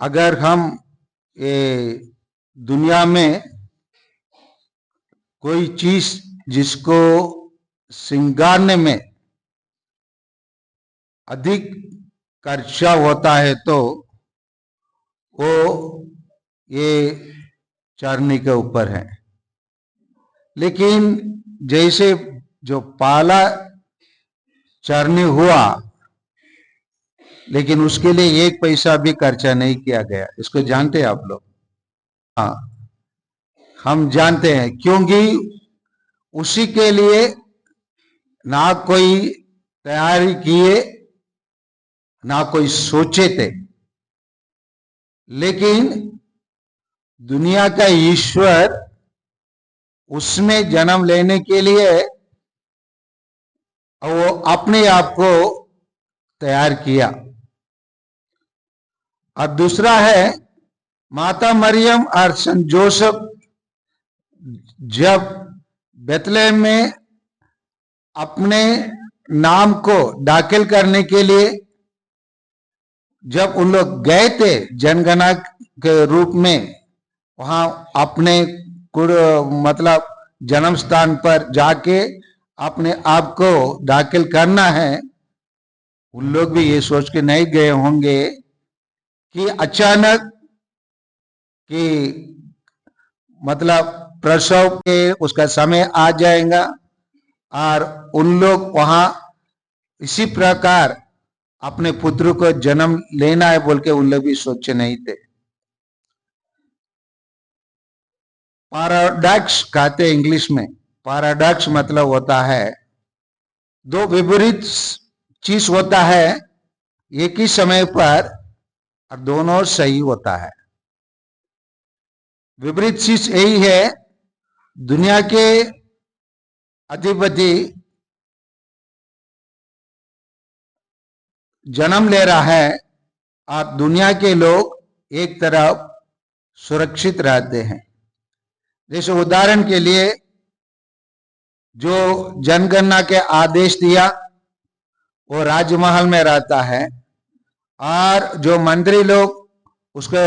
अगर हम ये दुनिया में कोई चीज जिसको सिंगारने में अधिक खर्चा होता है तो वो ये चरनी के ऊपर है। लेकिन जैसे जो पहला चरनी हुआ, लेकिन उसके लिए एक पैसा भी खर्चा नहीं किया गया। इसको जानते हैं आप लोग? हाँ, हम जानते हैं, क्योंकि उसी के लिए ना कोई तैयारी किए ना कोई सोचे थे। लेकिन दुनिया का ईश्वर उसमें जन्म लेने के लिए वो अपने आप को तैयार किया। और दूसरा है, माता मरियम और संत जोसेफ जब बेथलेहम में अपने नाम को दाखिल करने के लिए जब उन लोग गए थे जनगणना के रूप में, वहां अपने मतलब जन्म स्थान पर जाके अपने आप को दाखिल करना है, उन लोग भी ये सोच के नहीं गए होंगे कि अचानक कि मतलब प्रसव के उसका समय आ जाएगा और उन लोग वहां इसी प्रकार अपने पुत्र को जन्म लेना है बोल के उन लोग भी सोचे नहीं थे। पैराडॉक्स कहते हैं इंग्लिश में। पैराडॉक्स मतलब होता है दो विपरीत चीज होता है एक ही समय पर और दोनों सही होता है। विपरीत चीज यही है, दुनिया के अधिपति जन्म ले रहा है और दुनिया के लोग एक तरफ सुरक्षित रहते हैं। जैसे उदाहरण के लिए, जो जनगणना के आदेश दिया वो राजमहल में रहता है और जो मंत्री लोग उसको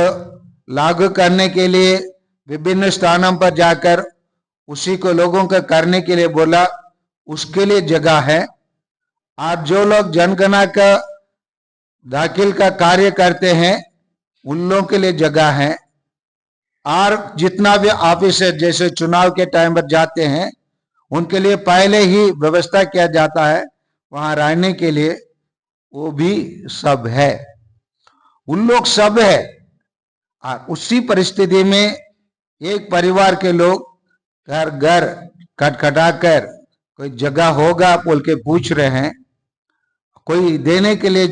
लागू करने के लिए विभिन्न स्थानों पर जाकर उसी को लोगों को करने के लिए बोला, उसके लिए जगह है। और जो लोग जनगणना का दाखिल का कार्य करते हैं उन लोगों के लिए जगह है। और जितना भी ऑफिस है, जैसे चुनाव के टाइम पर जाते हैं, उनके लिए पहले ही व्यवस्था किया जाता है वहां रहने के लिए, वो भी सब है, उन लोग सब है। और उसी परिस्थिति में एक परिवार के लोग घर घर खटखटा कर कोई जगह होगा बोल के पूछ रहे हैं, कोई देने के लिए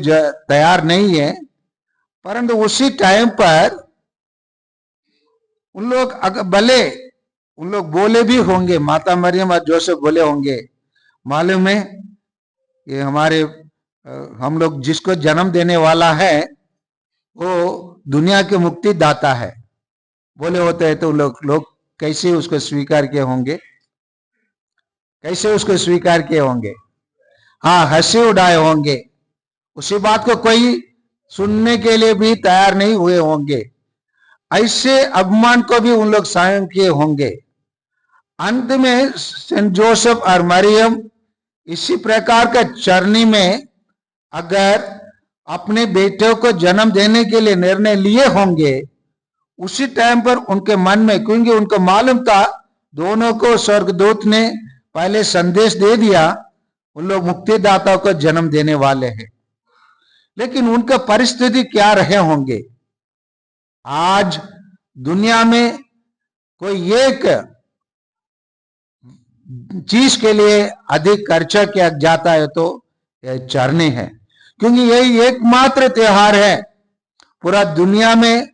तैयार नहीं है। परंतु उसी टाइम पर उन लोग भले उन लोग बोले भी होंगे, माता मरियम और जोसेफ बोले होंगे, मालूम है ये हमारे हम लोग जिसको जन्म देने वाला है वो दुनिया के मुक्ति दाता है, बोले होते हैं। तो लोग कैसे उसको स्वीकार किए होंगे, कैसे उसको स्वीकार किए होंगे? हाँ, हंसी उड़ाए होंगे। उसी बात को कोई सुनने के लिए भी तैयार नहीं हुए होंगे। ऐसे अपमान को भी उन लोग सहन किए होंगे। अंत में सेंट जोसेफ और मरियम इसी प्रकार का चरनी में अगर अपने बेटे को जन्म देने के लिए निर्णय लिए होंगे, उसी टाइम पर उनके मन में, क्योंकि उनको मालूम था दोनों को स्वर्गदूत ने पहले संदेश दे दिया, उन लोग मुक्तिदाता को जन्म देने वाले हैं। लेकिन उनका परिस्थिति क्या रहे होंगे? आज दुनिया में कोई एक चीज के लिए अधिक खर्चा किया जाता है तो यह चरनी है, क्योंकि यही एकमात्र त्योहार है पूरा दुनिया में।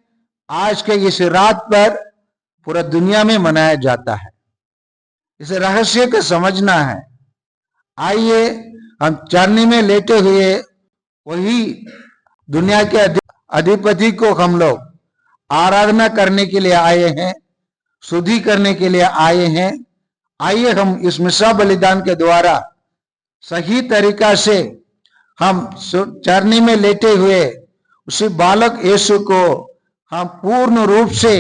आज के इस रात पर पूरा दुनिया में मनाया जाता है। इस रहस्य को समझना है। आइए हम चरनी में लेटे हुए वही दुनिया के अधिपति को हम लोग आराधना करने के लिए आए हैं, शुद्धि करने के लिए आए हैं। आइए हम इस मिसा बलिदान के द्वारा सही तरीका से हम चरनी में लेटे हुए उसी बालक यीशु को हम पूर्ण रूप से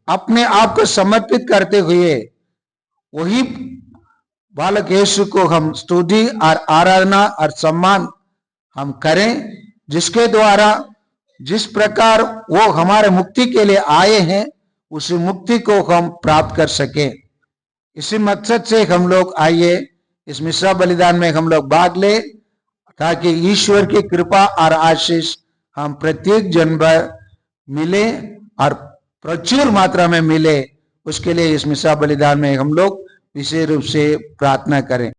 अपने आप को समर्पित करते हुए वही बालक यीशु को हम स्तुति और आराधना और सम्मान हम करें, जिसके द्वारा जिस प्रकार वो हमारे मुक्ति के लिए आए हैं उसी मुक्ति को हम प्राप्त कर सके। इसी मकसद से हम लोग आइए इस मिश्रा बलिदान में हम लोग भाग ले, ताकि ईश्वर की कृपा और आशीष हम प्रत्येक जन पर मिले और प्रचुर मात्रा में मिले। उसके लिए इस मिश्रा बलिदान में हम लोग विशेष रूप से प्रार्थना करें।